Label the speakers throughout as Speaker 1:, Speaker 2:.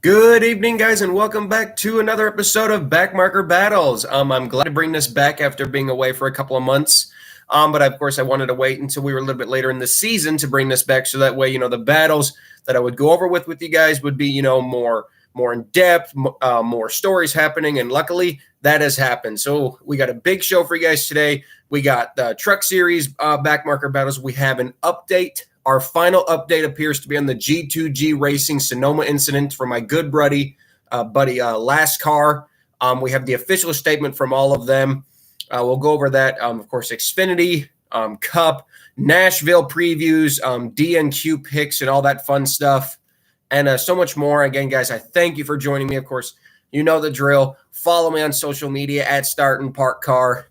Speaker 1: Good evening, guys, and welcome back to another episode of Backmarker Battles. I'm glad to bring this back after being away for a couple of months. But of course, I wanted to wait until we were a little bit later in the season to bring this back, so that way, the battles that I would go over with you guys would be, more in depth, more stories happening, and luckily that has happened. So we got a big show for you guys today. We got the Truck Series Backmarker Battles. We have an update. Our final update appears to be on the G2G Racing Sonoma incident for my good buddy Lascar. We have the official statement from all of them. We'll go over that. Of course, Xfinity, Cup, Nashville previews, DNQ picks, and all that fun stuff, and so much more. Again, guys, I thank you for joining me. Of course, you know the drill. Follow me on social media at Start and Park Car.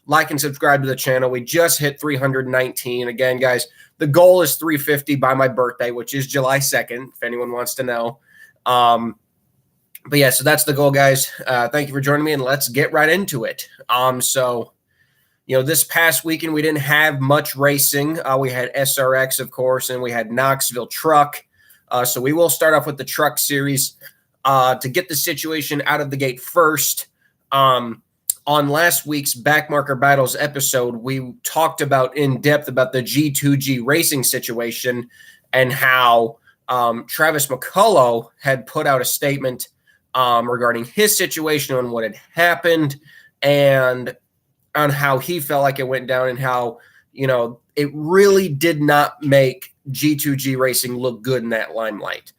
Speaker 1: Like and subscribe to the channel. We just hit 319. Again, guys, the goal is 350 by my birthday, which is July 2nd, if anyone wants to know. But yeah, so that's the goal, guys. Thank you for joining me, and let's get right into it. This past weekend, we didn't have much racing. We had SRX, of course, and we had Knoxville Truck. So we will start off with the Truck Series to get the situation out of the gate first. On last week's Backmarker Battles episode, we talked in depth about the G2G racing situation and how Travis McCullough had put out a statement regarding his situation on what had happened and on how he felt like it went down and how, it really did not make G2G racing look good in that limelight.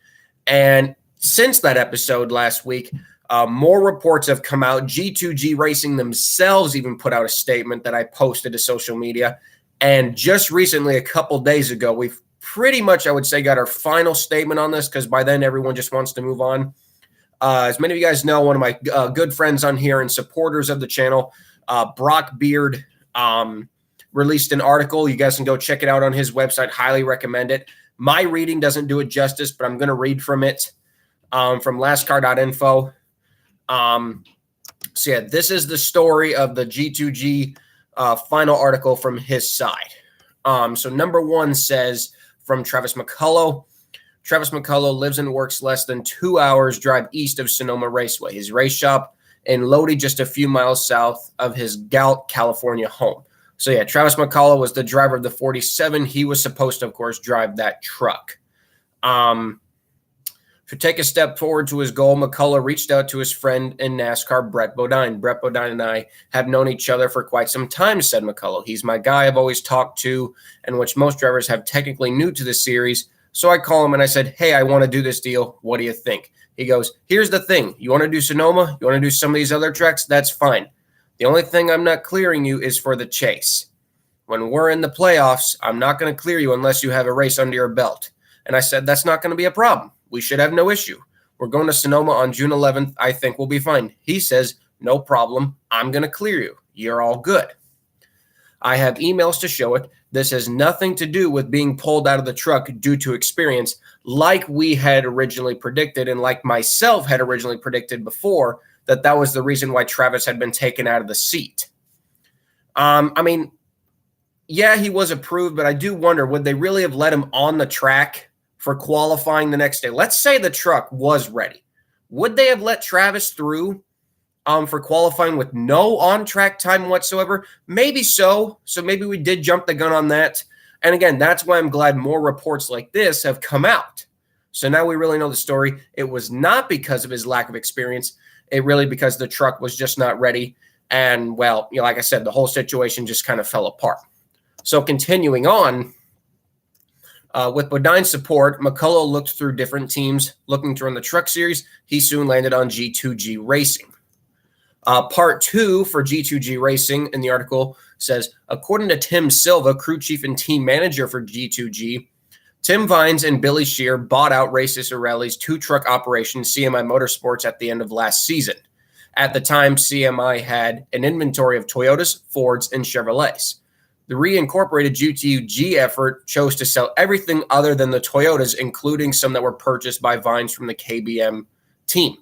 Speaker 1: And since that episode last week, more reports have come out. G2G Racing themselves even put out a statement that I posted to social media. And just recently, a couple days ago, we've pretty much, I would say, got our final statement on this, because by then everyone just wants to move on. As many of you guys know, one of my good friends on here and supporters of the channel, Brock Beard, released an article. You guys can go check it out on his website. Highly recommend it. My reading doesn't do it justice, but I'm going to read from it from lastcar.info. So yeah, this is the story of the G2G final article from his side. So number one says from Travis McCullough. Travis McCullough lives and works less than 2 hours drive east of Sonoma Raceway. His race shop in Lodi, just a few miles south of his Galt, California home. So yeah, Travis McCullough was the driver of the 47. He was supposed to, of course, drive that truck. To take a step forward to his goal, McCullough reached out to his friend in NASCAR, Brett Bodine. Brett Bodine and I have known each other for quite some time, said McCullough. He's my guy I've always talked to, and which most drivers have technically new to the series. So I call him and I said, hey, I want to do this deal. What do you think? He goes, here's the thing. You want to do Sonoma? You want to do some of these other tracks? That's fine. The only thing I'm not clearing you is for the chase. When we're in the playoffs, I'm not going to clear you unless you have a race under your belt. And I said, that's not going to be a problem. We should have no issue. We're going to Sonoma on June 11th. I think we'll be fine. He says, no problem. I'm going to clear you. You're all good. I have emails to show it. This has nothing to do with being pulled out of the truck due to experience, like we had originally predicted and like myself had originally predicted before, that was the reason why Travis had been taken out of the seat. Yeah, he was approved, but I do wonder, would they really have let him on the track for qualifying the next day? Let's say the truck was ready. Would they have let Travis through for qualifying with no on-track time whatsoever? Maybe so. So maybe we did jump the gun on that. And again, that's why I'm glad more reports like this have come out. So now we really know the story. It was not because of his lack of experience. It really because the truck was just not ready. And, well, like I said, the whole situation just kind of fell apart. So continuing on, with Bodine's support, McCullough looked through different teams looking to run the Truck Series. He soon landed on G2G Racing. Part 2 for G2G Racing in the article says, according to Tim Silva, crew chief and team manager for G2G, Tim Vines and Billy Shear bought out Races O'Reilly's two-truck operation, CMI Motorsports, at the end of last season. At the time, CMI had an inventory of Toyotas, Fords, and Chevrolets. The reincorporated G2G effort chose to sell everything other than the Toyotas, including some that were purchased by Vines from the KBM team.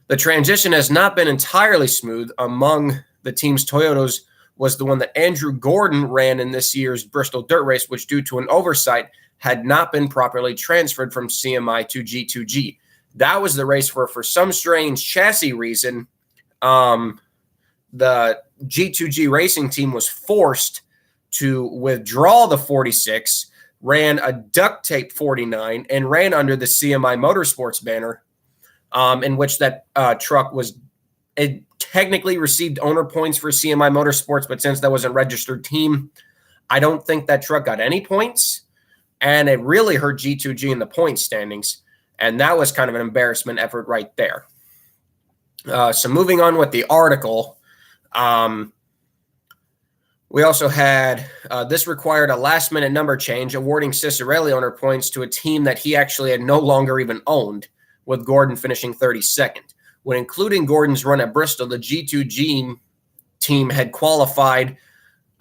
Speaker 1: The transition has not been entirely smooth. Among the team's Toyotas was the one that Andrew Gordon ran in this year's Bristol Dirt Race, which due to an oversight had not been properly transferred from CMI to G2G. That was the race where, for some strange chassis reason, the G2G racing team was forced to withdraw the 46, ran a duct tape 49, and ran under the CMI Motorsports banner, in which that truck was, it technically received owner points for CMI Motorsports, but since that was a registered team, I don't think that truck got any points, and it really hurt G2G in the point standings, and that was kind of an embarrassment effort right there. So moving on with the article, we also had this required a last-minute number change, awarding Cicerelli owner points to a team that he actually had no longer even owned, with Gordon finishing 32nd. When including Gordon's run at Bristol, the G2G team had qualified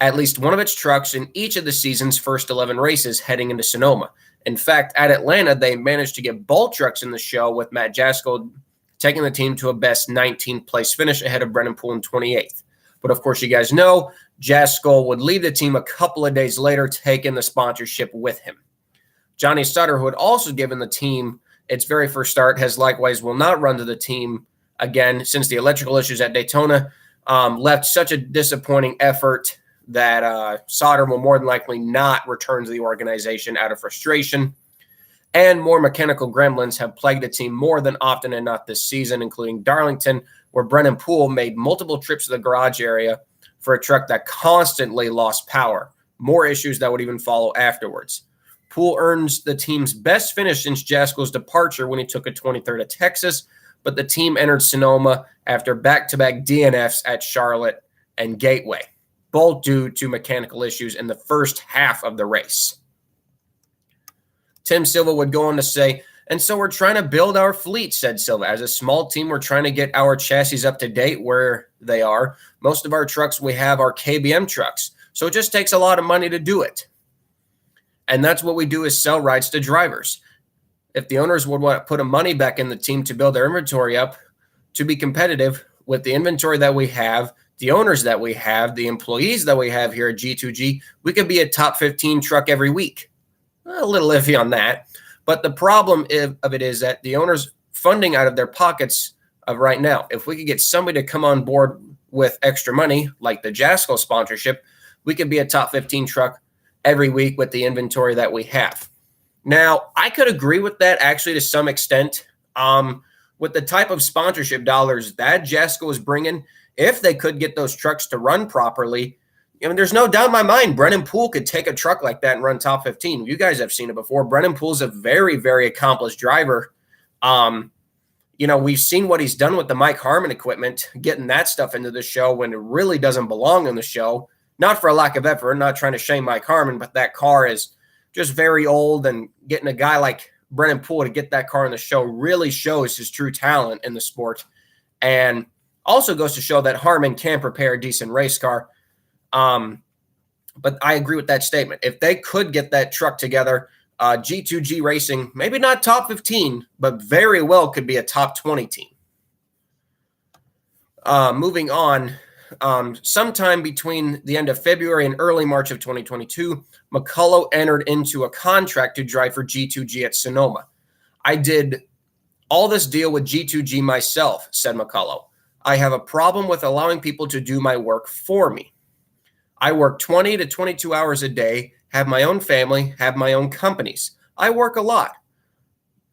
Speaker 1: at least one of its trucks in each of the season's first 11 races heading into Sonoma. In fact, at Atlanta, they managed to get both trucks in the show, with Matt Jaskol taking the team to a best 19th place finish ahead of Brennan Poole in 28th. But of course, you guys know, Jaskol would leave the team a couple of days later, taking the sponsorship with him. Johnny Sutter, who had also given the team its very first start, has likewise will not run to the team again since the electrical issues at Daytona left such a disappointing effort that Sauter will more than likely not return to the organization out of frustration. And more mechanical gremlins have plagued the team more than often and not this season, including Darlington, where Brennan Poole made multiple trips to the garage area for a truck that constantly lost power. More issues that would even follow afterwards. Poole earns the team's best finish since Jaskol's departure when he took a 23rd at Texas, but the team entered Sonoma after back-to-back DNFs at Charlotte and Gateway, both due to mechanical issues in the first half of the race. Tim Silva would go on to say, "And so we're trying to build our fleet," said Silva. "As a small team, we're trying to get our chassis up to date where they are. Most of our trucks we have are KBM trucks, so it just takes a lot of money to do it. And that's what we do, is sell rides to drivers. If the owners would want to put money back in the team to build their inventory up to be competitive with the inventory that we have, the owners that we have, the employees that we have here at G2G, we could be a top 15 truck every week." A little iffy on that. But the problem of it is that the owners funding out of their pockets of right now. If we could get somebody to come on board with extra money, like the Jaskol sponsorship, we could be a top 15 truck every week with the inventory that we have. Now, I could agree with that actually to some extent. With the type of sponsorship dollars that Jaskol is bringing, if they could get those trucks to run properly, I mean, there's no doubt in my mind Brennan Poole could take a truck like that and run top 15. You guys have seen it before. Brennan Poole's a very, very accomplished driver. We've seen what he's done with the Mike Harmon equipment, getting that stuff into the show when it really doesn't belong in the show. Not for a lack of effort, not trying to shame Mike Harmon, but that car is just very old, and getting a guy like Brennan Poole to get that car in the show really shows his true talent in the sport, and also goes to show that Harmon can prepare a decent race car. But I agree with that statement. If they could get that truck together, G2G Racing, maybe not top 15, but very well could be a top 20 team. Moving on, sometime between the end of February and early March of 2022, McCullough entered into a contract to drive for G2G at Sonoma. "I did all this deal with G2G myself," said McCullough. "I have a problem with allowing people to do my work for me. I work 20 to 22 hours a day, have my own family, have my own companies. I work a lot,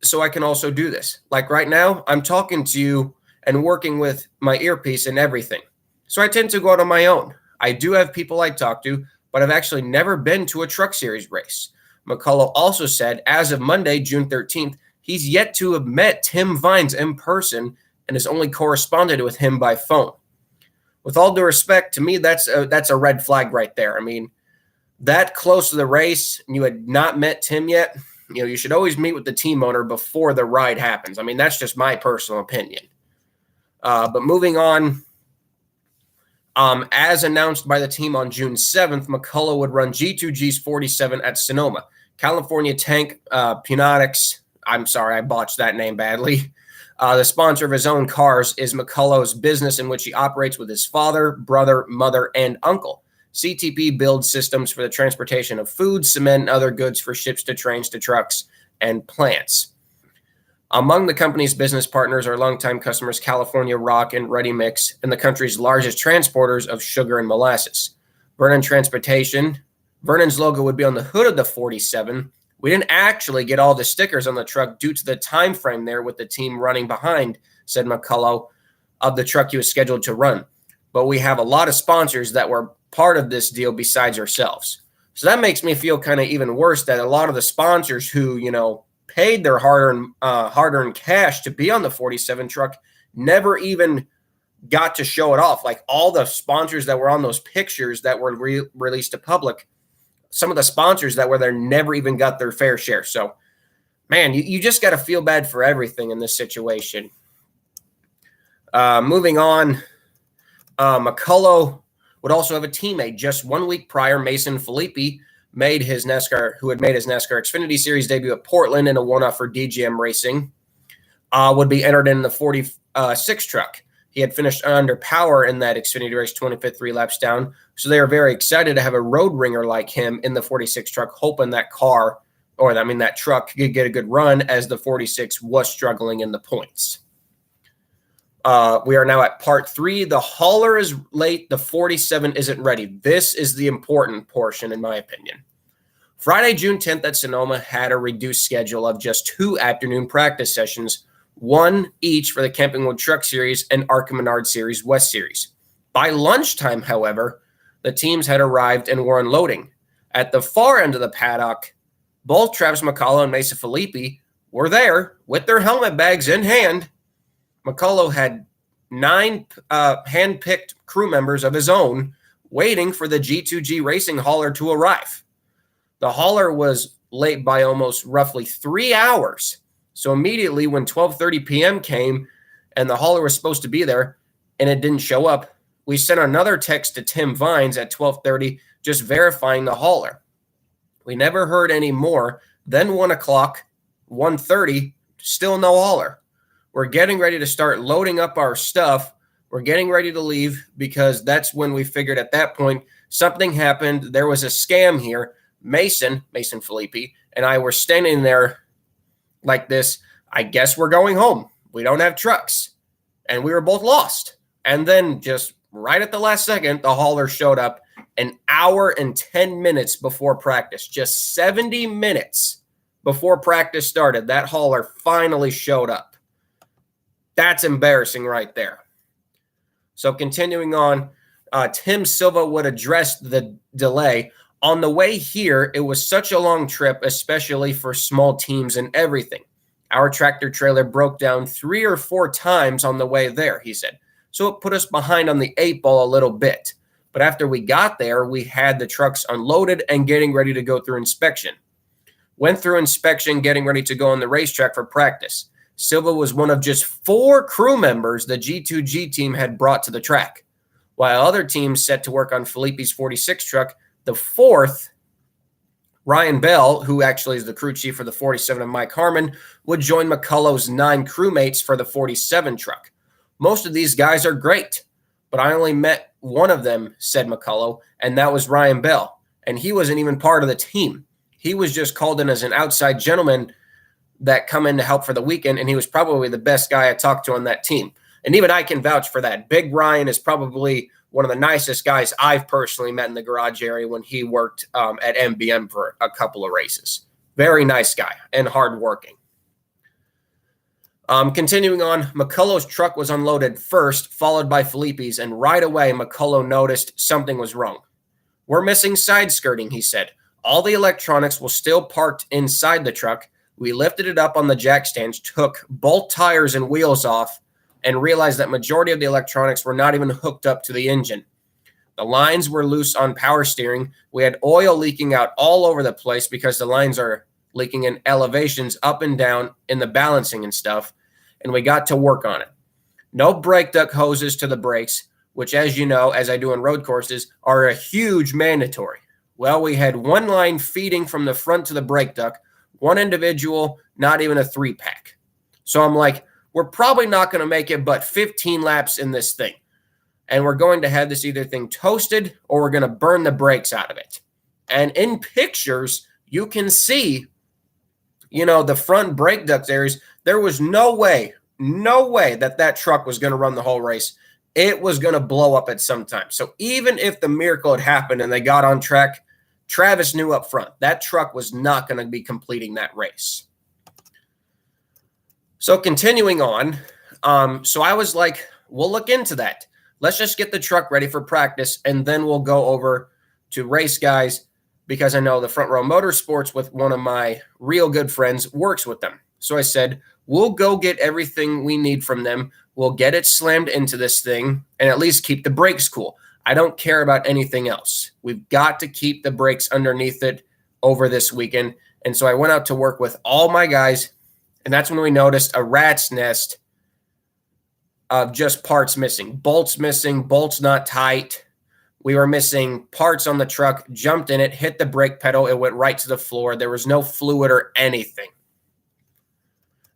Speaker 1: so I can also do this. Like right now, I'm talking to you and working with my earpiece and everything. So I tend to go out on my own. I do have people I talk to, but I've actually never been to a Truck Series race." McCullough also said, as of Monday, June 13th, he's yet to have met Tim Vines in person and has only corresponded with him by phone. With all due respect, to me, that's a red flag right there. I mean, that close to the race, and you had not met Tim yet, you should always meet with the team owner before the ride happens. I mean, that's just my personal opinion. But moving on, as announced by the team on June 7th, McCullough would run G2G's 47 at Sonoma. California Tank Pneumatics, I'm sorry, I botched that name badly. The sponsor of his own cars is McCullough's business, in which he operates with his father, brother, mother, and uncle. CTP builds systems for the transportation of food, cement, and other goods for ships to trains to trucks and plants. Among the company's business partners are longtime customers California Rock and Ready Mix, and the country's largest transporters of sugar and molasses. Vernon Transportation. Vernon's logo would be on the hood of the 47. We didn't actually get all the stickers on the truck due to the time frame there with the team running behind, said McCullough, of the truck he was scheduled to run. But we have a lot of sponsors that were part of this deal besides ourselves. So that makes me feel kind of even worse that a lot of the sponsors who, paid their hard-earned cash to be on the 47 truck never even got to show it off. Like all the sponsors that were on those pictures that were released to public, some of the sponsors that were there never even got their fair share. So, man, you just got to feel bad for everything in this situation. Moving on, McCullough would also have a teammate just 1 week prior, Mason Filippi, who had made his NASCAR Xfinity Series debut at Portland in a one-off for DGM Racing, would be entered in the 46 truck. He had finished under power in that Xfinity race, 25th, 3 laps down. So they are very excited to have a road ringer like him in the 46 truck, hoping that truck could get a good run as the 46 was struggling in the points. We are now at part 3. The hauler is late. The 47 isn't ready. This is the important portion, in my opinion. Friday, June 10th at Sonoma had a reduced schedule of just 2 afternoon practice sessions, 1 each for the Camping World Truck Series and ARCA Menard Series West Series. By lunchtime, however, the teams had arrived and were unloading. At the far end of the paddock, both Travis McCullough and Mesa Filippi were there with their helmet bags in hand. McCullough had 9 hand-picked crew members of his own waiting for the G2G Racing hauler to arrive. The hauler was late by almost roughly 3 hours. So immediately when 12:30 p.m. came and the hauler was supposed to be there and it didn't show up, we sent another text to Tim Vines at 12:30 just verifying the hauler. We never heard any more. Then 1 o'clock, 1:30, still no hauler. We're getting ready to start loading up our stuff. We're getting ready to leave because that's when we figured at that point something happened. There was a scam here. Mason Filippi, and I were standing there like this. I guess we're going home. We don't have trucks. And we were both lost. And then just right at the last second, the hauler showed up an hour and 10 minutes before practice. Just 70 minutes before practice started, that hauler finally showed up. That's embarrassing right there. So continuing on, Tim Silva would address the delay. On the way here, it was such a long trip, especially for small teams and everything. Our tractor trailer broke down 3 or 4 times on the way there, he said. So it put us behind on the 8 ball a little bit. But after we got there, we had the trucks unloaded and getting ready to go through inspection. Went through inspection, getting ready to go on the racetrack for practice. Silva was one of just 4 crew members the G2G team had brought to the track. While other teams set to work on Filippi's 46 truck, the 4th, Ryan Bell, who actually is the crew chief for the 47 and Mike Harmon, would join McCullough's 9 crewmates for the 47 truck. Most of these guys are great, but I only met one of them, said McCullough, and that was Ryan Bell. And he wasn't even part of the team. He was just called in as an outside gentleman that come in to help for the weekend, and he was probably the best guy I talked to on that team. And even I can vouch for that. Big Ryan is probably one of the nicest guys I've personally met in the garage area when he worked at MBM for a couple of races. Very nice guy and hardworking. Continuing on, McCullough's truck was unloaded first, followed by Filippi's, and right away McCullough noticed something was wrong. We're missing side skirting, he said. All the electronics were still parked inside the truck. We lifted it up on the jack stands, took both tires and wheels off, and realized that majority of the electronics were not even hooked up to the engine. The lines were loose on power steering. We had oil leaking out all over the place because the lines are leaking in elevations up and down in the balancing and stuff, and we got to work on it. No brake duct hoses to the brakes, which, as you know, as I do on road courses, are a huge mandatory. Well, we had one line feeding from the front to the brake duct, one individual, not even a 3-pack. So I'm like, we're probably not going to make it but 15 laps in this thing. And we're going to have this either thing toasted or we're going to burn the brakes out of it. And in pictures, you can see, the front brake duct areas, There was no way that truck was going to run the whole race. It was going to blow up at some time. So even if the miracle had happened and they got on track, Travis knew up front that truck was not going to be completing that race. So continuing on, so I was like, we'll look into that. Let's just get the truck ready for practice, and then we'll go over to Race Guys, because I know the Front Row Motorsports, with one of my real good friends, works with them. So I said, we'll go get everything we need from them. We'll get it slammed into this thing and at least keep the brakes cool. I don't care about anything else. We've got to keep the brakes underneath it over this weekend. And so I went out to work with all my guys, and that's when we noticed a rat's nest of just parts missing, bolts not tight. We were missing parts on the truck, jumped in it, hit the brake pedal. It went right to the floor. There was no fluid or anything.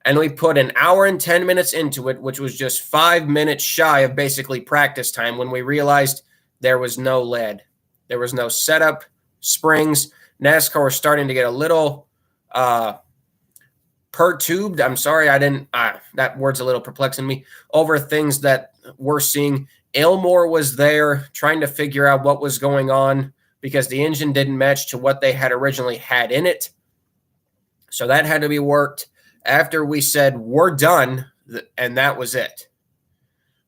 Speaker 1: And we put an hour and 10 minutes into it, which was just 5 minutes shy of basically practice time, when we realized there was no lead. There was no setup, springs. NASCAR was starting to get a little perturbed. I'm sorry, I didn't, that word's a little perplexing me, over things that we're seeing. Elmore was there trying to figure out what was going on because the engine didn't match to what they had originally had in it. So that had to be worked after we said, we're done, and that was it.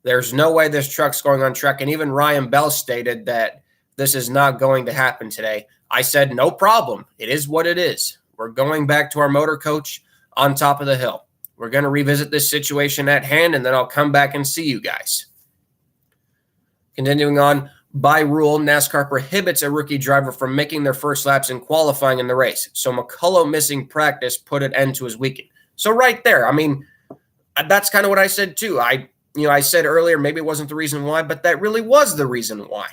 Speaker 1: There's no way this truck's going on track. And even Ryan Bell stated that this is not going to happen today. I said, no problem. It is what it is. We're going back to our motor coach on top of the hill. We're going to revisit this situation at hand, and then I'll come back and see you guys. Continuing on, by rule, NASCAR prohibits a rookie driver from making their first laps in qualifying in the race. So McCullough missing practice put an end to his weekend. So right there, I mean, that's kind of what I said too. I said earlier, maybe it wasn't the reason why, but that really was the reason why,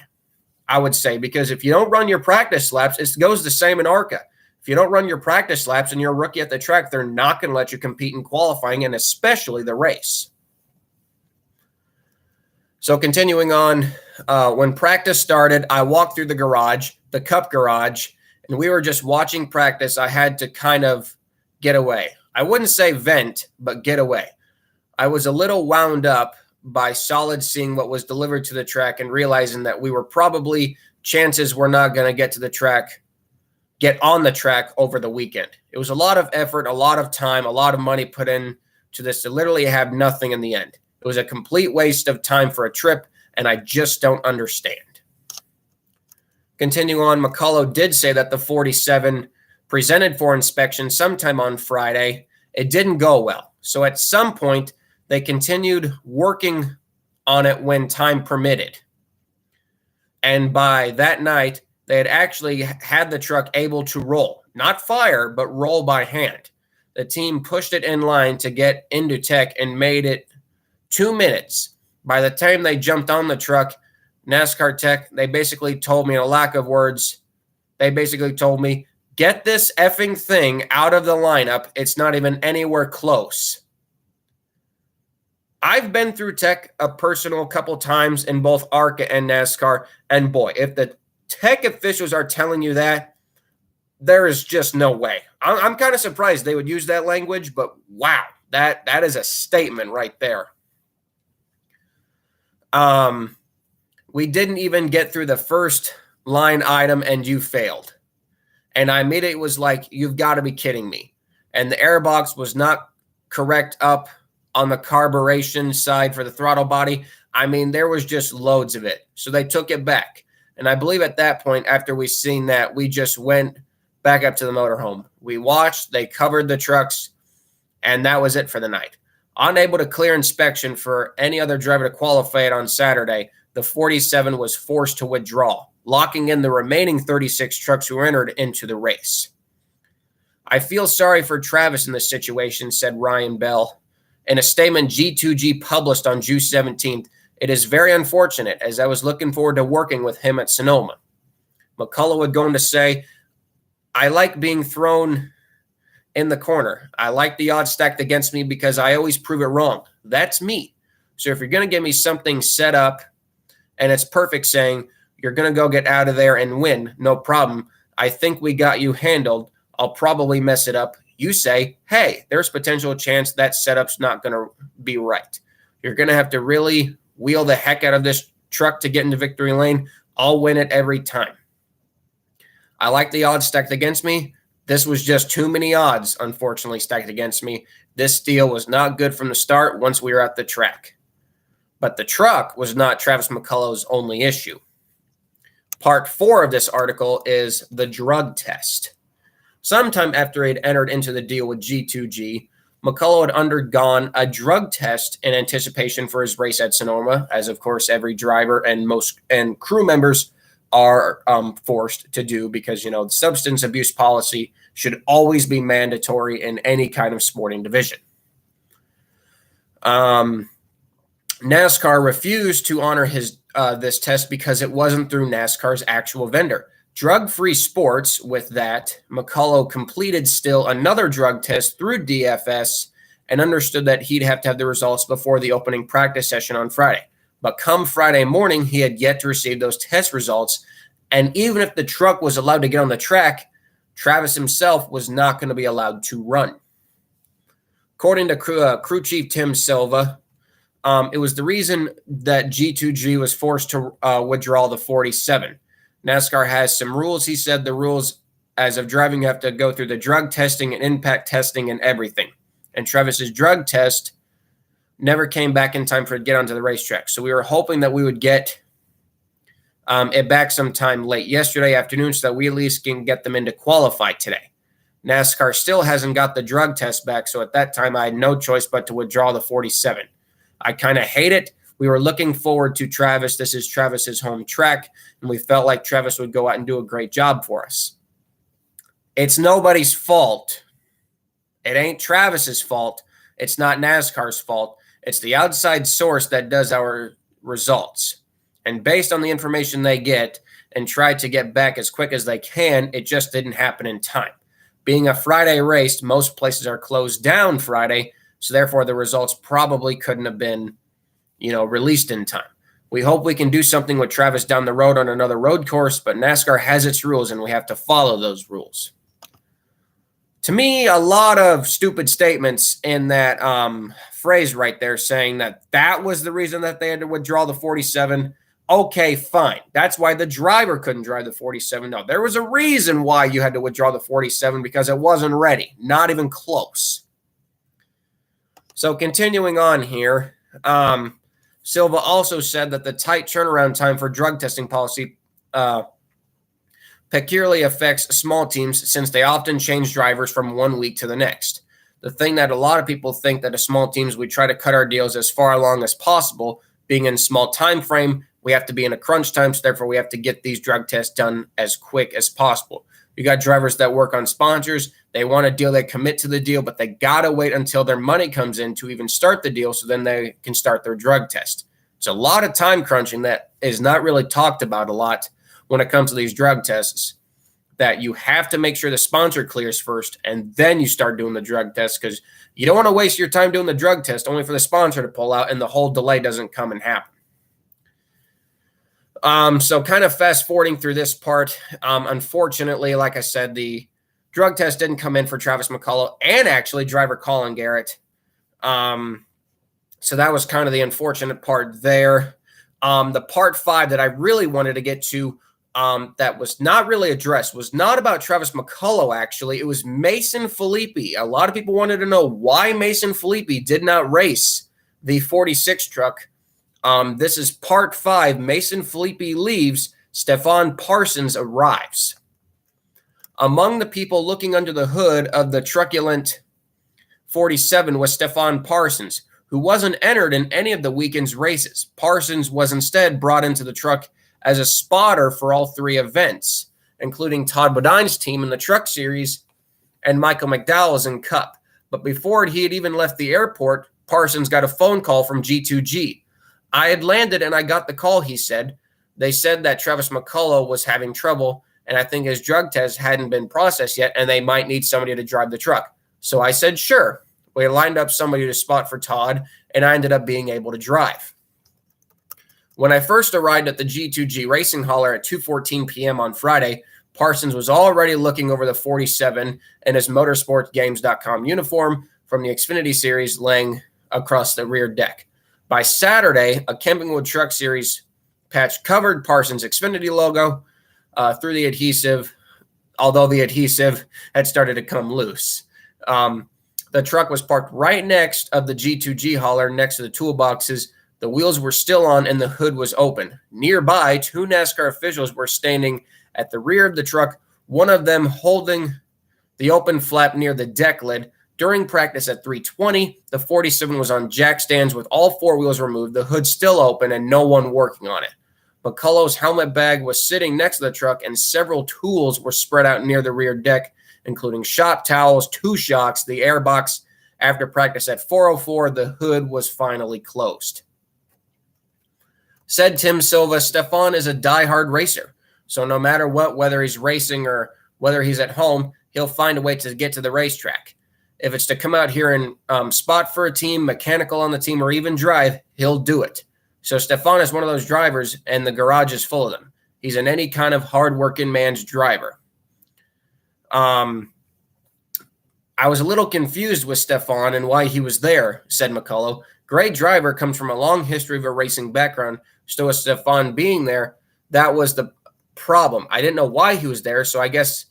Speaker 1: I would say, because if you don't run your practice laps, it goes the same in ARCA. If you don't run your practice laps and you're a rookie at the track, they're not going to let you compete in qualifying, and especially the race. So continuing on, when practice started, I walked through the garage, the Cup garage, and we were just watching practice. I had to kind of get away. I wouldn't say vent, but get away. I was a little wound up by Solid seeing what was delivered to the track and realizing that we were probably, chances we're not going to get on the track over the weekend. It was a lot of effort, a lot of time, a lot of money put in to this to literally have nothing in the end. It was a complete waste of time for a trip, and I just don't understand. Continuing on, McCullough did say that the 47 presented for inspection sometime on Friday. It didn't go well. So at some point, they continued working on it when time permitted. And by that night, they had actually had the truck able to roll. Not fire, but roll by hand. The team pushed it in line to get into tech and made it 2 minutes. By the time they jumped on the truck, NASCAR tech, they basically told me, in a lack of words, they basically told me, get this effing thing out of the lineup. It's not even anywhere close. I've been through tech a personal couple times in both ARCA and NASCAR, and boy, if the tech officials are telling you that, there is just no way. I'm kind of surprised they would use that language, but wow, that is a statement right there. We didn't even get through the first line item and you failed. And I immediately was like, you've got to be kidding me. And the airbox was not correct up on the carburation side for the throttle body. I mean, there was just loads of it. So they took it back. And I believe at that point, after we seen that, we just went back up to the motorhome. We watched, they covered the trucks, and that was it for the night. Unable to clear inspection for any other driver to qualify it on Saturday, the 47 was forced to withdraw, locking in the remaining 36 trucks who entered into the race. I feel sorry for Travis in this situation, said Ryan Bell. In a statement G2G published on June 17th, it is very unfortunate, as I was looking forward to working with him at Sonoma. McCullough would go on to say, I like being thrown in the corner. I like the odds stacked against me because I always prove it wrong. That's me. So if you're going to give me something set up and it's perfect saying you're going to go get out of there and win, no problem. I think we got you handled. I'll probably mess it up. you say, hey, there's potential chance that setup's not going to be right. You're going to have to really wheel the heck out of this truck to get into victory lane. I'll win it every time. I like the odds stacked against me. This was just too many odds, unfortunately, stacked against me. This deal was not good from the start once we were at the track. But the truck was not Travis McCullough's only issue. Part 4 of this article is the drug test. Sometime after he had entered into the deal with G2G, McCullough had undergone a drug test in anticipation for his race at Sonoma, as of course every driver and crew members are forced to do, because the substance abuse policy should always be mandatory in any kind of sporting division. NASCAR refused to honor this test because it wasn't through NASCAR's actual vendor. Drug-Free Sports, with that, McCullough completed still another drug test through DFS and understood that he'd have to have the results before the opening practice session on Friday. But come Friday morning, he had yet to receive those test results. And even if the truck was allowed to get on the track, Travis himself was not going to be allowed to run. According to crew chief Tim Silva, it was the reason that G2G was forced to withdraw the 47. NASCAR has some rules. He said the rules as of driving, you have to go through the drug testing and impact testing and everything. And Travis's drug test never came back in time for it to get onto the racetrack. So we were hoping that we would get it back sometime late yesterday afternoon so that we at least can get them into qualify today. NASCAR still hasn't got the drug test back, so at that time I had no choice but to withdraw the 47. I kind of hate it. We were looking forward to Travis. This is Travis's home track, and we felt like Travis would go out and do a great job for us. It's nobody's fault. It ain't Travis's fault. It's not NASCAR's fault. It's the outside source that does our results. And based on the information they get and try to get back as quick as they can, it just didn't happen in time. Being a Friday race, most places are closed down Friday, so therefore the results probably couldn't have been released in time. We hope we can do something with Travis down the road on another road course, but NASCAR has its rules and we have to follow those rules. To me, a lot of stupid statements in that phrase right there saying that was the reason that they had to withdraw the 47. Okay, fine. That's why the driver couldn't drive the 47. No, there was a reason why you had to withdraw the 47 because it wasn't ready. Not even close. So continuing on here, Silva also said that the tight turnaround time for drug testing policy peculiarly affects small teams since they often change drivers from 1 week to the next. The thing that a lot of people think that as small teams, we try to cut our deals as far along as possible. Being in a small time frame, we have to be in a crunch time, so therefore we have to get these drug tests done as quick as possible. You got drivers that work on sponsors. They want a deal, they commit to the deal, but they got to wait until their money comes in to even start the deal so then they can start their drug test. It's a lot of time crunching that is not really talked about a lot when it comes to these drug tests, that you have to make sure the sponsor clears first and then you start doing the drug test, because you don't want to waste your time doing the drug test only for the sponsor to pull out and the whole delay doesn't come and happen. So kind of fast forwarding through this part, unfortunately, like I said, the drug test didn't come in for Travis McCullough and actually driver Colin Garrett. So that was kind of the unfortunate part there. The part 5 that I really wanted to get to that was not really addressed was not about Travis McCullough, actually. It was Mason Filippi. A lot of people wanted to know why Mason Filippi did not race the 46 truck. This is part 5. Mason Filippi leaves. Stefan Parsons arrives. Among the people looking under the hood of the truculent 47 was Stefan Parsons, who wasn't entered in any of the weekend's races. Parsons was instead brought into the truck as a spotter for all 3 events, including Todd Bodine's team in the Truck Series and Michael McDowell's in Cup. But before he had even left the airport, Parsons got a phone call from G2G. I had landed and I got the call, he said. They said that Travis McCullough was having trouble, and I think his drug test hadn't been processed yet, and they might need somebody to drive the truck. So I said, sure. We lined up somebody to spot for Todd, and I ended up being able to drive. When I first arrived at the G2G Racing Hauler at 2:14 p.m. on Friday, Parsons was already looking over the 47 in his motorsportgames.com uniform from the Xfinity Series, laying across the rear deck. By Saturday, a Camping World Truck Series patch covered Parsons' Xfinity logo through the adhesive, although the adhesive had started to come loose. The truck was parked right next of the G2G hauler next to the toolboxes. The wheels were still on and the hood was open. Nearby, 2 NASCAR officials were standing at the rear of the truck, one of them holding the open flap near the deck lid. During practice at 3:20, the 47 was on jack stands with all 4 wheels removed, the hood still open, and no one working on it. McCullough's helmet bag was sitting next to the truck, and several tools were spread out near the rear deck, including shop towels, 2 shocks, the airbox. After practice at 4:04, the hood was finally closed. Said Tim Silva, Stefan is a diehard racer, so no matter what, whether he's racing or whether he's at home, he'll find a way to get to the racetrack. If it's to come out here and spot for a team, mechanical on the team, or even drive, he'll do it. So Stefan is one of those drivers, and the garage is full of them. He's an any kind of hard-working man's driver. I was a little confused with Stefan and why he was there, said McCullough. Great driver, comes from a long history of a racing background. So with Stefan being there, that was the problem. I didn't know why he was there, so I guess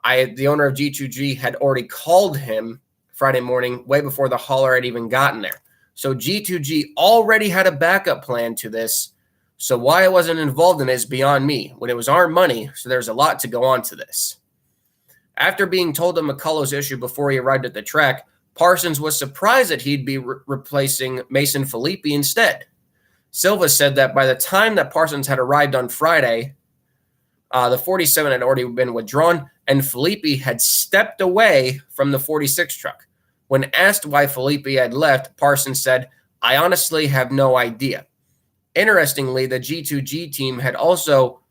Speaker 1: the owner of G2G had already called him Friday morning, way before the hauler had even gotten there. So G2G already had a backup plan to this. So why I wasn't involved in it is beyond me, when it was our money, so there's a lot to go on to this. After being told of McCullough's issue before he arrived at the track, Parsons was surprised that he'd be replacing Mason Filippi instead. Silva said that by the time that Parsons had arrived on Friday, the 47 had already been withdrawn, and Filippi had stepped away from the 46 truck. When asked why Filippi had left, Parsons said, I honestly have no idea. Interestingly, the G2G team had also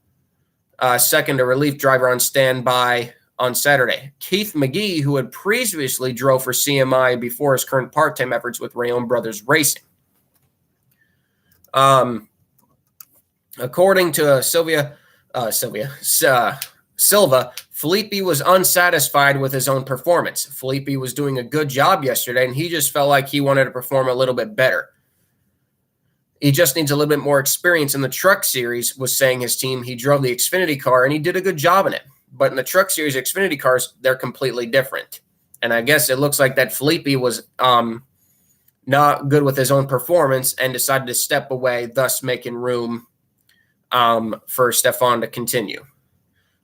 Speaker 1: seconded a relief driver on standby on Saturday. Keith McGee, who had previously drove for CMI before his current part-time efforts with Rayon Brothers Racing. According to Silva, Filippi was unsatisfied with his own performance. Filippi was doing a good job yesterday, and he just felt like he wanted to perform a little bit better. He just needs a little bit more experience in the truck series, was saying his team. He drove the Xfinity car, and he did a good job in it. But in the truck series Xfinity cars, they're completely different. And I guess it looks like that Filippi was not good with his own performance and decided to step away, thus making room for Stefan to continue.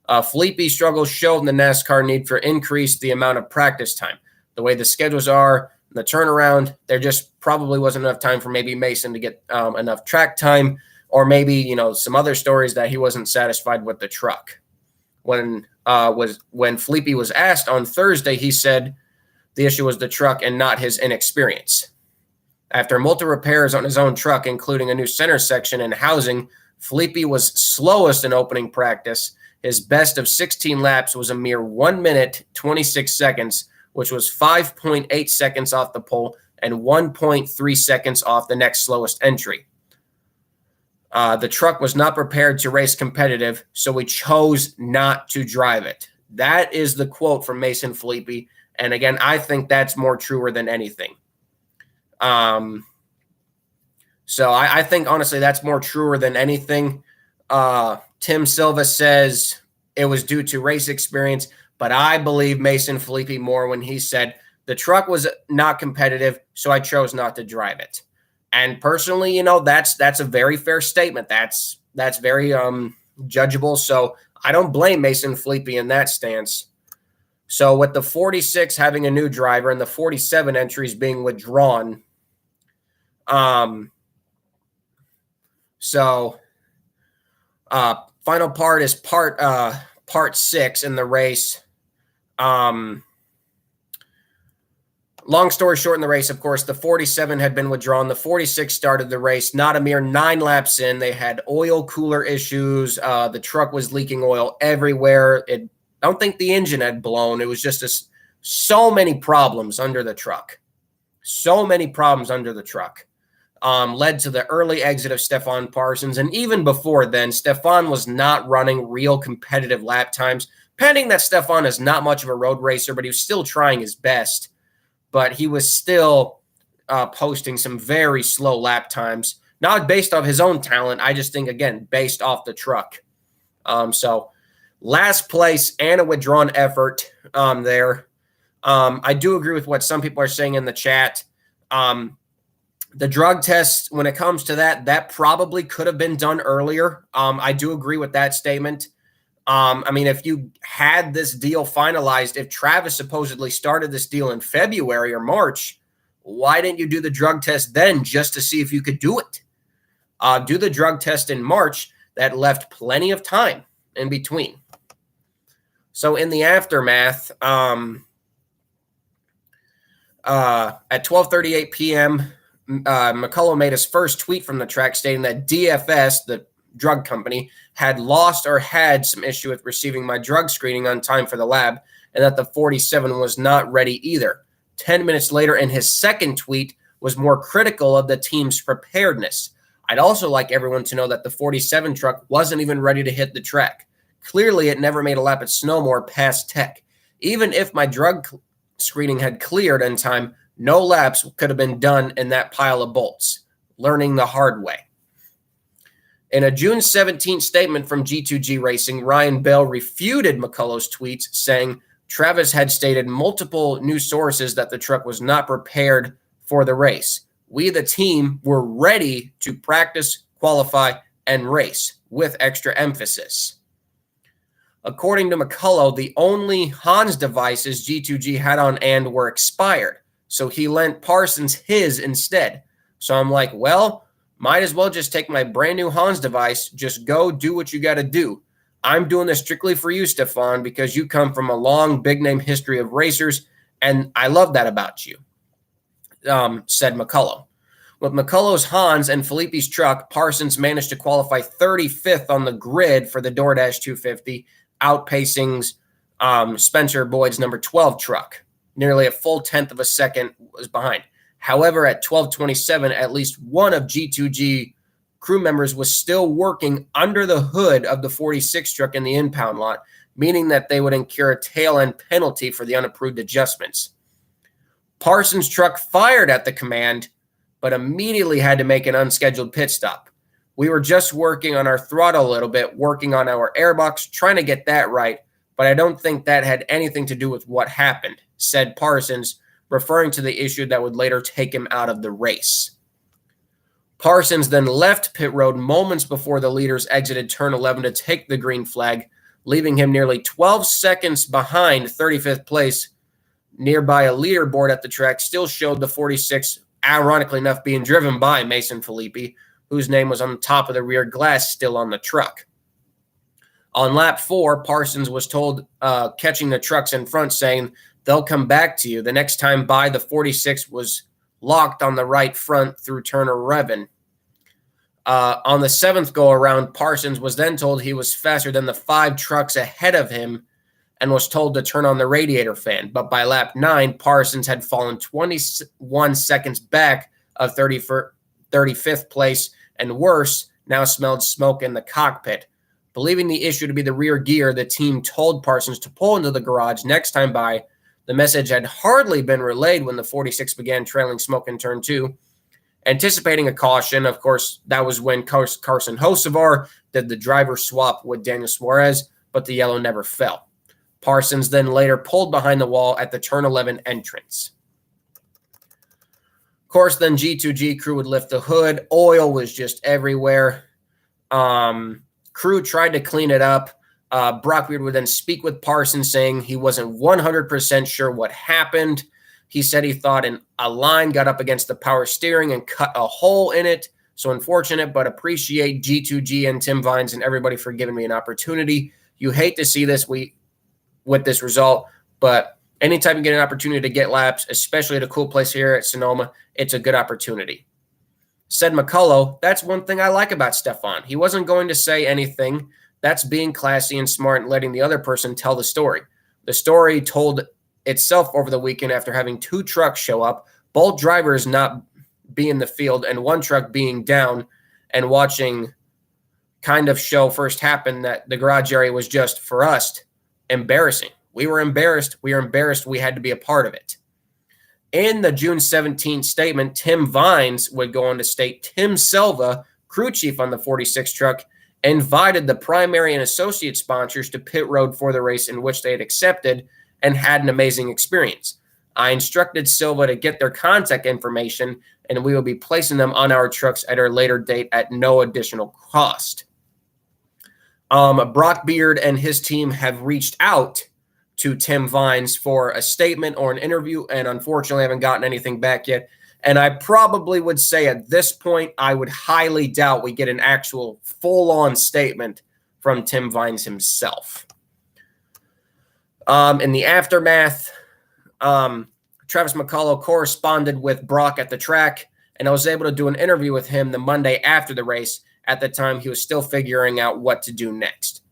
Speaker 1: Filippi's struggles showed the NASCAR need for increase the amount of practice time. The way the schedules are, the turnaround, there just probably wasn't enough time for maybe Mason to get enough track time, or maybe, some other stories that he wasn't satisfied with the truck. When Filippi was asked on Thursday, he said the issue was the truck and not his inexperience. After multiple repairs on his own truck, including a new center section and housing, Filippi was slowest in opening practice. His best of 16 laps was a mere 1 minute, 26 seconds, which was 5.8 seconds off the pole and 1.3 seconds off the next slowest entry. The truck was not prepared to race competitive, so we chose not to drive it. That is the quote from Mason Filippi. And again, I think that's more truer than anything. So I think, honestly, that's more truer than anything. Tim Silva says it was due to race experience, but I believe Mason Filippi more when he said the truck was not competitive, so I chose not to drive it. And personally, that's a very fair statement. That's very judgeable. So I don't blame Mason Filippi in that stance. So with the 46 having a new driver and the 47 entries being withdrawn, final part is part 6 in the race. Long story short, in the race, of course, the 47 had been withdrawn. The 46 started the race. Not a mere 9 laps in, they had oil cooler issues. The truck was leaking oil everywhere. I don't think the engine had blown. It was just so many problems under the truck. So many problems under the truck. led to the early exit of Stefan Parsons. And even before then, Stefan was not running real competitive lap times. Pending that Stefan is not much of a road racer, but he was still trying his best. But he was still posting some very slow lap times, not based off his own talent. I just think, again, based off the truck. So last place and a withdrawn effort there. I do agree with what some people are saying in the chat. The drug test, when it comes to that probably could have been done earlier. I do agree with that statement. I mean, if you had this deal finalized, if Travis supposedly started this deal in February or March, why didn't you do the drug test then just to see if you could do it? Do the drug test in March. That left plenty of time in between. So in the aftermath, at 12:38 p.m., McCullough made his first tweet from the track stating that DFS, the drug company, had lost or had some issue with receiving my drug screening on time for the lab, and that the 47 was not ready either. 10 minutes later, in his second tweet, was more critical of the team's preparedness. I'd also like everyone to know that the 47 truck wasn't even ready to hit the track. Clearly, it never made a lap at Sonoma or past Tech. Even if my drug screening had cleared in time, no laps could have been done in that pile of bolts. Learning the hard way. In a June 17th statement from G2G Racing, Ryan Bell refuted McCullough's tweets, saying Travis had stated multiple news sources that the truck was not prepared for the race. We, the team, were ready to practice, qualify, and race, with extra emphasis. According to McCullough, the only Hans devices G2G had on hand were expired, so he lent Parsons his instead. So I'm like, well, might as well just take my brand new Hans device, just go do what you got to do. I'm doing this strictly for you, Stefan, because you come from a long, big-name history of racers, and I love that about you, said McCullough. With McCullough's Hans and Felipe's truck, Parsons managed to qualify 35th on the grid for the DoorDash 250, outpacing Spencer Boyd's number 12 truck. Nearly a full tenth of a second was behind. However, at 12:27, at least one of G2G crew members was still working under the hood of the 46 truck in the impound lot, meaning that they would incur a tail-end penalty for the unapproved adjustments. Parsons' truck fired at the command, but immediately had to make an unscheduled pit stop. We were just working on our throttle a little bit, working on our airbox, trying to get that right, but I don't think that had anything to do with what happened, said Parsons, referring to the issue that would later take him out of the race. Parsons then left pit road moments before the leaders exited turn 11 to take the green flag, leaving him nearly 12 seconds behind 35th place. Nearby, a leaderboard at the track still showed the 46, ironically enough, being driven by Mason Felipe, whose name was on the top of the rear glass still on the truck. On lap 4, Parsons was told, catching the trucks in front, saying, "They'll come back to you." The next time by, the 46 was locked on the right front through turn 11. On the 7th go-around, Parsons was then told he was faster than the 5 trucks ahead of him and was told to turn on the radiator fan. But by lap 9, Parsons had fallen 21 seconds back of 35th place, and worse, now smelled smoke in the cockpit. Believing the issue to be the rear gear, the team told Parsons to pull into the garage next time by. The message had hardly been relayed when the 46 began trailing smoke in turn 2. Anticipating a caution, of course, that was when Carson Hocevar did the driver swap with Daniel Suarez, but the yellow never fell. Parsons then later pulled behind the wall at the turn 11 entrance. Of course, then G2G crew would lift the hood. Oil was just everywhere. Crew tried to clean it up. Brock Beard would then speak with Parsons, saying he wasn't 100% sure what happened. He said he thought a line got up against the power steering and cut a hole in it. So unfortunate, but appreciate G2G and Tim Vines and everybody for giving me an opportunity. You hate to see this with this result, but anytime you get an opportunity to get laps, especially at a cool place here at Sonoma, it's a good opportunity. Said McCullough, "That's one thing I like about Stefan. He wasn't going to say anything. That's being classy and smart and letting the other person tell the story. The story told itself over the weekend after having 2 trucks show up, both drivers not be in the field and one truck being down and watching kind of show first happen that the garage area was just, for us, embarrassing. We were embarrassed. We were embarrassed. We had to be a part of it. In the June 17th statement, Tim Vines would go on to state Tim Silva, crew chief on the 46 truck, invited the primary and associate sponsors to pit road for the race, in which they had accepted and had an amazing experience. I instructed Silva to get their contact information, and we will be placing them on our trucks at a later date at no additional cost. Brock Beard and his team have reached out to Tim Vines for a statement or an interview, and unfortunately haven't gotten anything back yet. And I probably would say at this point, I would highly doubt we get an actual full-on statement from Tim Vines himself. In the aftermath, Travis McCullough corresponded with Brock at the track, and I was able to do an interview with him the Monday after the race. At the time, he was still figuring out what to do next.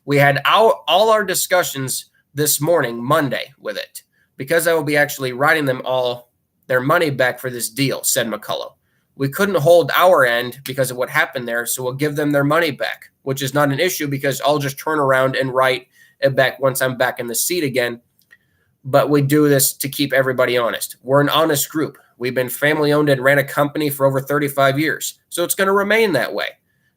Speaker 1: We had all our discussions this morning, Monday, with it, because I will be actually writing them all their money back for this deal, said McCullough. We couldn't hold our end because of what happened there, so we'll give them their money back, which is not an issue because I'll just turn around and write it back once I'm back in the seat again. But we do this to keep everybody honest. We're an honest group. We've been family-owned and ran a company for over 35 years, so it's going to remain that way.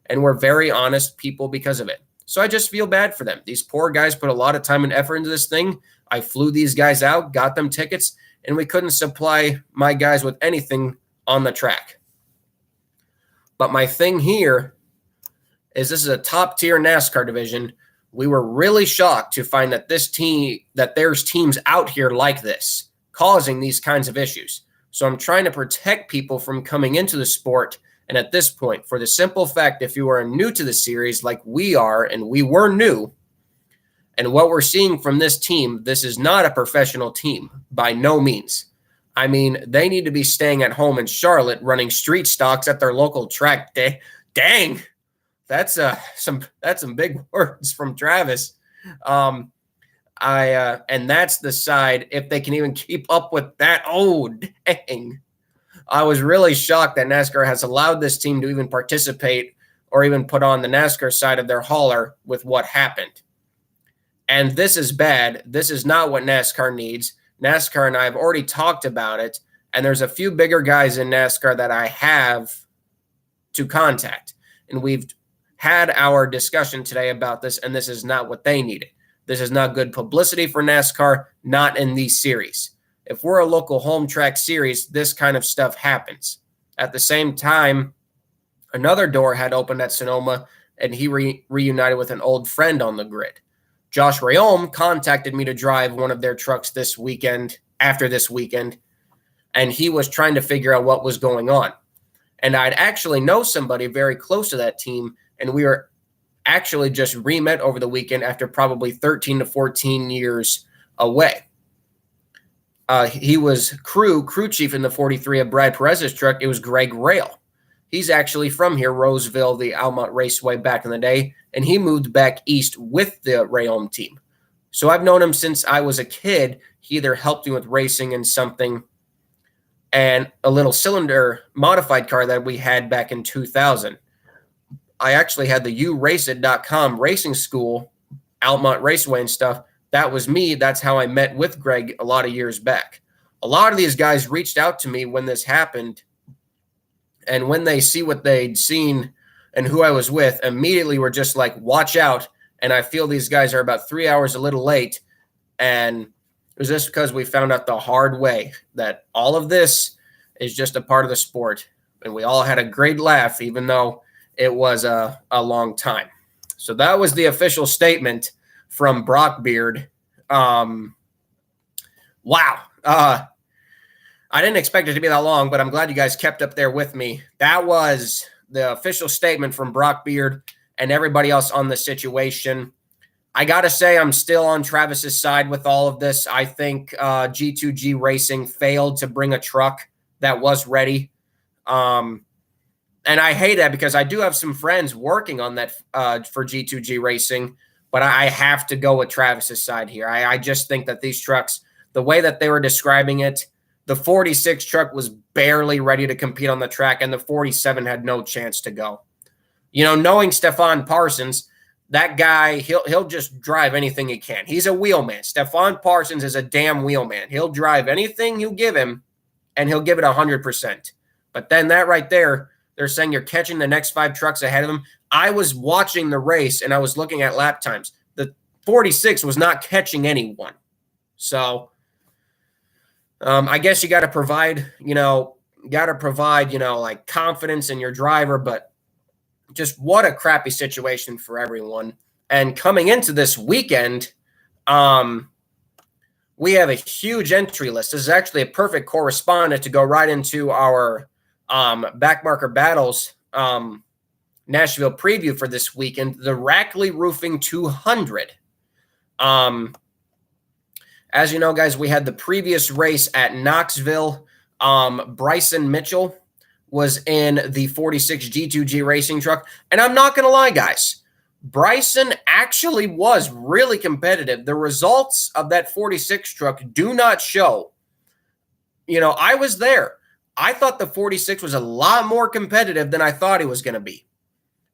Speaker 1: And we're very honest people because of it. So I just feel bad for them. These poor guys put a lot of time and effort into this thing. I flew these guys out, got them tickets, and we couldn't supply my guys with anything on the track. But my thing here is this is a top-tier NASCAR division. We were really shocked to find that there's teams out here like this, causing these kinds of issues. So I'm trying to protect people from coming into the sport. And at this point, for the simple fact, if you are new to the series like we are, and we were new, and what we're seeing from this team, this is not a professional team by no means. I mean, they need to be staying at home in Charlotte, running street stocks at their local track. Dang, that's some big words from Travis. And that's the side, if they can even keep up with that. Oh, dang. I was really shocked that NASCAR has allowed this team to even participate or even put on the NASCAR side of their hauler with what happened. And this is bad. This is not what NASCAR needs. NASCAR and I have already talked about it, and there's a few bigger guys in NASCAR that I have to contact. And we've had our discussion today about this, and this is not what they needed. This is not good publicity for NASCAR, not in these series. If we're a local home track series, this kind of stuff happens. At the same time, another door had opened at Sonoma, and he reunited with an old friend on the grid. Josh Rayom contacted me to drive one of their trucks this weekend, after this weekend, and he was trying to figure out what was going on. And I'd actually know somebody very close to that team, and we were actually just re-met over the weekend after probably 13 to 14 years away. He was crew chief in the 43 of Brad Perez's truck. It was Greg Rail. He's actually from here, Roseville, the Almont Raceway back in the day, and he moved back east with the Rayom team. So I've known him since I was a kid. He either helped me with racing and something, and a little cylinder modified car that we had back in 2000. I actually had the uraceit.com racing school, Almont Raceway and stuff. That was me. That's how I met with Greg a lot of years back. A lot of these guys reached out to me when this happened, and when they see what they'd seen and who I was with, immediately were just like, watch out. And I feel these guys are about 3 hours a little late, and it was just because we found out the hard way that all of this is just a part of the sport, and we all had a great laugh, even though it was a long time. So that was the official statement from Brock Beard. Wow. I didn't expect it to be that long, but I'm glad you guys kept up there with me. That was the official statement from Brock Beard and everybody else on the situation. I got to say, I'm still on Travis's side with all of this. I think G2G Racing failed to bring a truck that was ready. And I hate that because I do have some friends working on that for G2G Racing, but I have to go with Travis's side here. I just think that these trucks, the way that they were describing it, The 46 truck was barely ready to compete on the track, and the 47 had no chance to go. You know, knowing Stefan Parsons, that guy, he'll just drive anything he can. He's a wheelman. Stefan Parsons is a damn wheelman. He'll drive anything you give him, and he'll give it 100%. But then that right there, they're saying you're catching the next 5 trucks ahead of him. I was watching the race, and I was looking at lap times. The 46 was not catching anyone. So I guess you got to provide, like confidence in your driver, but just what a crappy situation for everyone. And coming into this weekend, we have a huge entry list. This is actually a perfect correspondent to go right into our Backmarker Battles Nashville preview for this weekend, the Rackley Roofing 200. As you know, guys, we had the previous race at Knoxville. Bryson Mitchell was in the 46 G2G racing truck. And I'm not going to lie, guys. Bryson actually was really competitive. The results of that 46 truck do not show. You know, I was there. I thought the 46 was a lot more competitive than I thought it was going to be.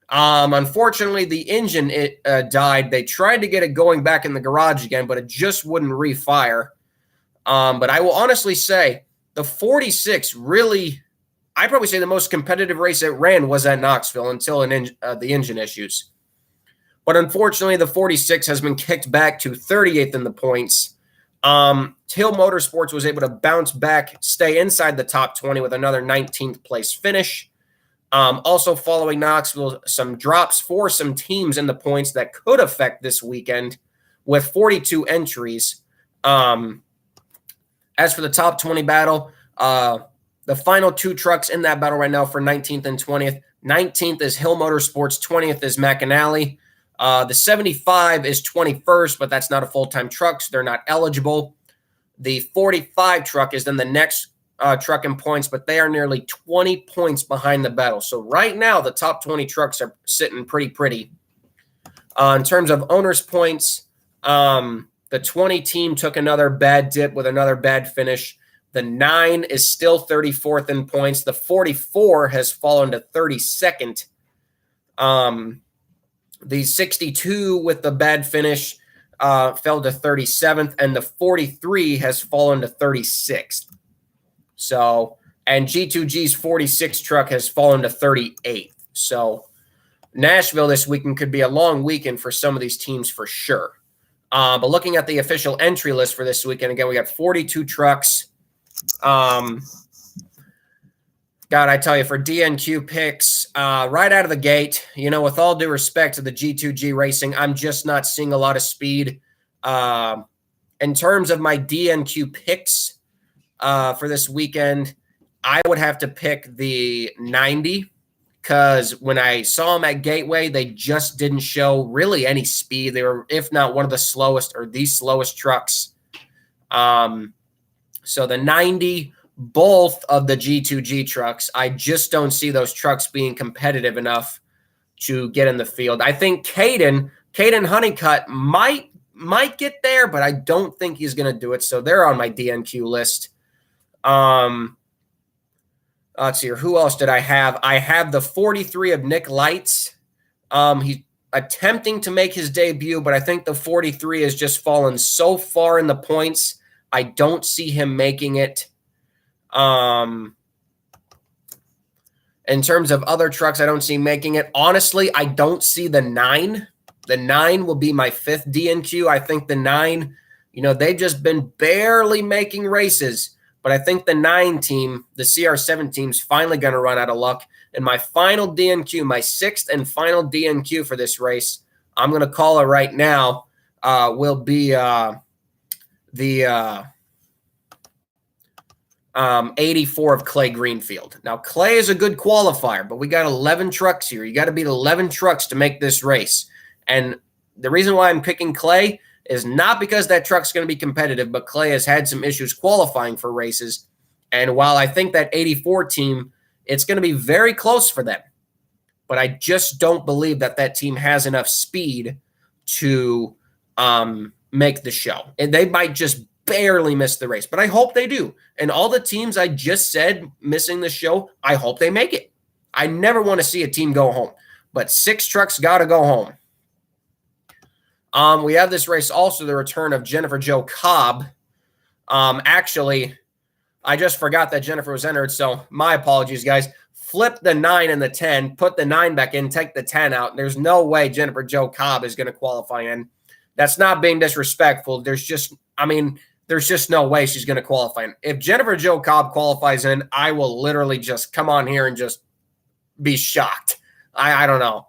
Speaker 1: Unfortunately, the engine died. They tried to get it going back in the garage again, but it just wouldn't refire. But I will honestly say the 46 really, I'd probably say the most competitive race it ran was at Knoxville until the engine issues. But unfortunately, the 46 has been kicked back to 38th in the points. Hill Motorsports was able to bounce back, stay inside the top 20 with another 19th place finish. Also following Knoxville, some drops for some teams in the points that could affect this weekend with 42 entries. As for the top 20 battle, the final 2 trucks in that battle right now for 19th and 20th. 19th is Hill Motorsports, 20th is McAnally. The 75 is 21st, but that's not a full-time truck, so they're not eligible. The 45 truck is then the next truck in points, but they are nearly 20 points behind the battle. So right now, the top 20 trucks are sitting pretty. In terms of owners' points, the 20 team took another bad dip with another bad finish. The 9 is still 34th in points. The 44 has fallen to 32nd. The 62 with the bad finish fell to 37th, and the 43 has fallen to 36th. So, and G2G's 46 truck has fallen to 38th. So, Nashville this weekend could be a long weekend for some of these teams for sure. But looking at the official entry list for this weekend, again, we got 42 trucks. God, I tell you, for DNQ Picks, right out of the gate, you know, with all due respect to the G2G racing, I'm just not seeing a lot of speed. In terms of my DNQ Picks for this weekend, I would have to pick the 90 because when I saw them at Gateway, they just didn't show really any speed. They were, if not one of the slowest or the slowest trucks. So the 90, both of the G2G trucks, I just don't see those trucks being competitive enough to get in the field. I think Caden Honeycutt might get there, but I don't think he's going to do it. So they're on my DNQ list. Let's see here. Who else did I have? I have the 43 of Nick Lights. He's attempting to make his debut, but I think the 43 has just fallen so far in the points. I don't see him making it. In terms of other trucks, I don't see making it. Honestly, I don't see the 9. The 9 will be my 5th DNQ. I think the 9, you know, they've just been barely making races. But I think the 9 team, the CR7 team's finally going to run out of luck. And my final DNQ, my 6th and final DNQ for this race, I'm going to call it right now, will be the 84 of Clay Greenfield. Now, Clay is a good qualifier, but we got 11 trucks here. You got to beat 11 trucks to make this race. And the reason why I'm picking Clay is not because that truck's going to be competitive, but Clay has had some issues qualifying for races. And while I think that 84 team, it's going to be very close for them, but I just don't believe that that team has enough speed to make the show. And they might just barely missed the race, but I hope they do. And all the teams I just said missing the show, I hope they make it. I never want to see a team go home, but 6 trucks got to go home. We have this race also, the return of Jennifer Jo Cobb. Actually, I just forgot that Jennifer was entered, so my apologies, guys. Flip the 9 and the 10, put the 9 back in, take the 10 out. There's no way Jennifer Jo Cobb is going to qualify in. That's not being disrespectful. There's just no way she's going to qualify in. If Jennifer Jo Cobb qualifies in, I will literally just come on here and just be shocked. I don't know.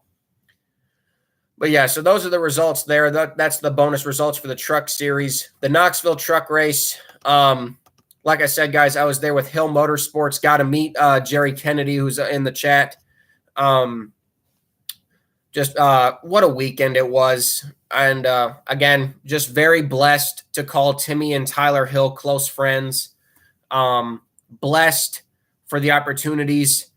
Speaker 1: But yeah, so those are the results there. That's the bonus results for the truck series. The Knoxville truck race, like I said, guys, I was there with Hill Motorsports. Got to meet Jerry Kennedy, who's in the chat. What a weekend it was. And again, just very blessed to call Timmy and Tyler Hill close friends. Blessed for the opportunities.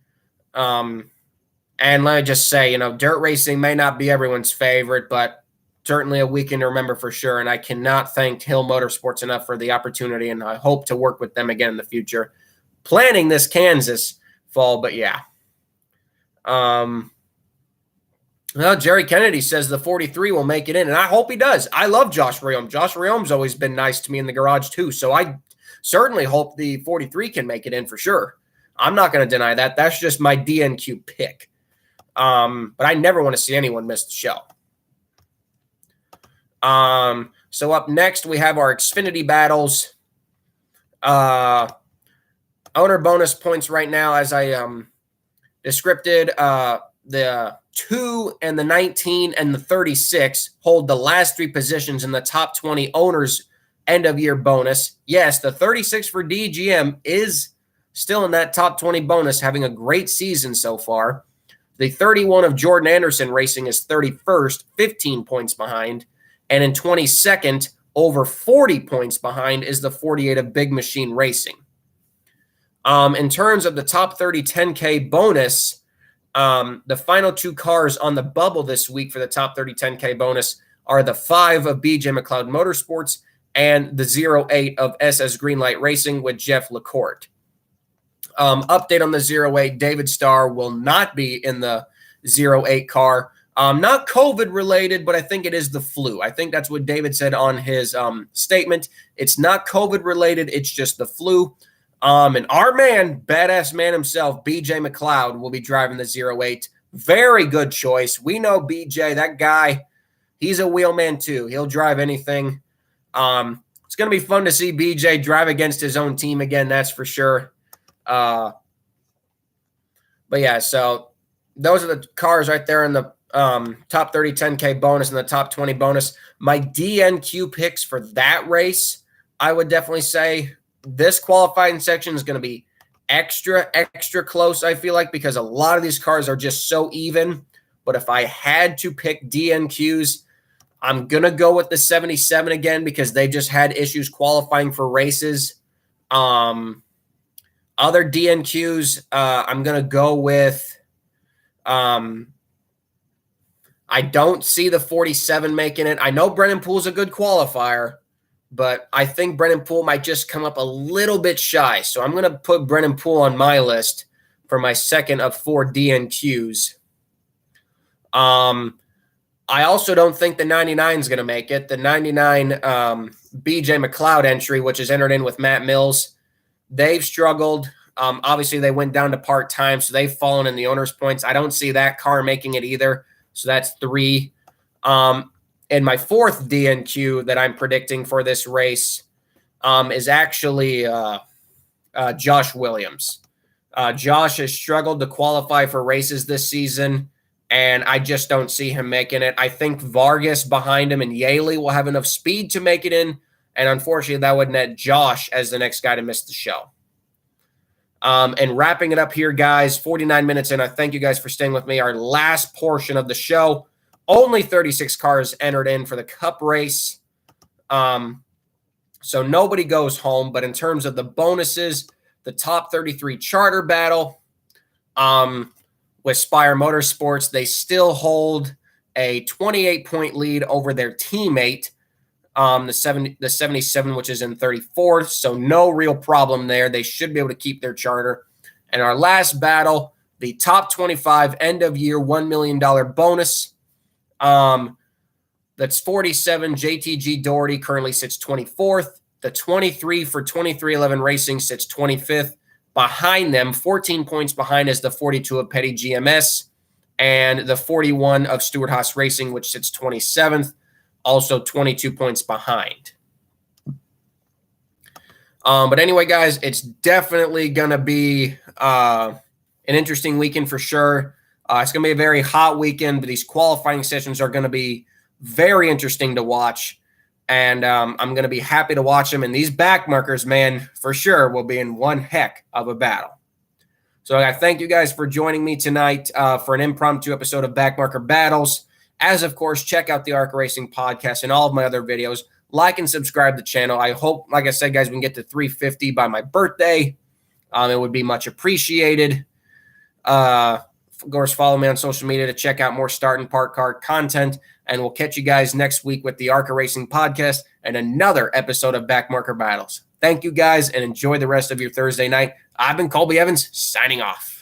Speaker 1: And let me just say, dirt racing may not be everyone's favorite, but certainly a weekend to remember for sure. And I cannot thank Hill Motorsports enough for the opportunity, and I hope to work with them again in the future. Planning this Kansas fall, but yeah. Well, Jerry Kennedy says the 43 will make it in, and I hope he does. I love Josh Riom. Josh Riom's always been nice to me in the garage too, so I certainly hope the 43 can make it in for sure. I'm not going to deny that. That's just my DNQ pick. But I never want to see anyone miss the show. So up next, we have our Xfinity battles. Owner bonus points right now, as I descripted, the 2 and the 19 and the 36 hold the last 3 positions in the top 20 owners end of year bonus. Yes, the 36 for DGM is still in that top 20 bonus, having a great season so far. The 31 of Jordan Anderson Racing is 31st, 15 points behind. And in 22nd, over 40 points behind, is the 48 of Big Machine Racing. In terms of the top 30 10K bonus, the final 2 cars on the bubble this week for the top 30 10K bonus are the 5 of BJ McLeod Motorsports and the 08 of SS Greenlight Racing with Jeff LaCourte. Update on the 08, David Starr will not be in the 08 car. Not COVID related, but I think it is the flu. I think that's what David said on his statement. It's not COVID related. It's just the flu. And our man, badass man himself, BJ McLeod, will be driving the 08. Very good choice. We know BJ, that guy, he's a wheelman too. He'll drive anything. It's going to be fun to see BJ drive against his own team again, that's for sure. But yeah, so those are the cars right there in the top 30 10K bonus and the top 20 bonus. My DNQ picks for that race, I would definitely say this qualifying section is going to be extra close, I feel like, because a lot of these cars are just so even. But if I had to pick DNQs, I'm going to go with the 77 again because they just had issues qualifying for races. Other DNQs, I'm going to go with I don't see the 47 making it. I know Brennan Poole's a good qualifier, but I think Brennan Poole might just come up a little bit shy. So I'm going to put Brennan Poole on my list for my second of 4 DNQs. I also don't think the 99 is going to make it. The 99 BJ McLeod entry, which is entered in with Matt Mills, they've struggled. Obviously, they went down to part-time, so they've fallen in the owner's points. I don't see that car making it either, so that's 3. And my 4th DNQ that I'm predicting for this race is actually Josh Williams. Josh has struggled to qualify for races this season, and I just don't see him making it. I think Vargas behind him and Yaley will have enough speed to make it in, and unfortunately, that would net Josh as the next guy to miss the show. And wrapping it up here, guys, 49 minutes in. I thank you guys for staying with me. Our last portion of the show, only 36 cars entered in for the Cup race. So nobody goes home. But in terms of the bonuses, the top 33 charter battle with Spire Motorsports, they still hold a 28-point lead over their teammate. the 77, which is in 34th. So no real problem there. They should be able to keep their charter. And our last battle, the top 25 end of year $1 million bonus. That's 47. JTG Doherty currently sits 24th. The 23 for 2311 Racing sits 25th. Behind them, 14 points behind, is the 42 of Petty GMS and the 41 of Stewart Haas Racing, which sits 27th, also 22 points behind. But anyway, guys, it's definitely going to be an interesting weekend for sure. It's going to be a very hot weekend, but these qualifying sessions are going to be very interesting to watch. And I'm going to be happy to watch them. And these backmarkers, man, for sure will be in one heck of a battle. So I thank you guys for joining me tonight for an impromptu episode of Backmarker Battles. As, of course, check out the ARCA Racing podcast and all of my other videos. Like and subscribe to the channel. I hope, like I said, guys, we can get to 350 by my birthday. It would be much appreciated. Of course, follow me on social media to check out more start and park car content. And we'll catch you guys next week with the ARCA Racing podcast and another episode of Backmarker Battles. Thank you guys and enjoy the rest of your Thursday night. I've been Colby Evans signing off.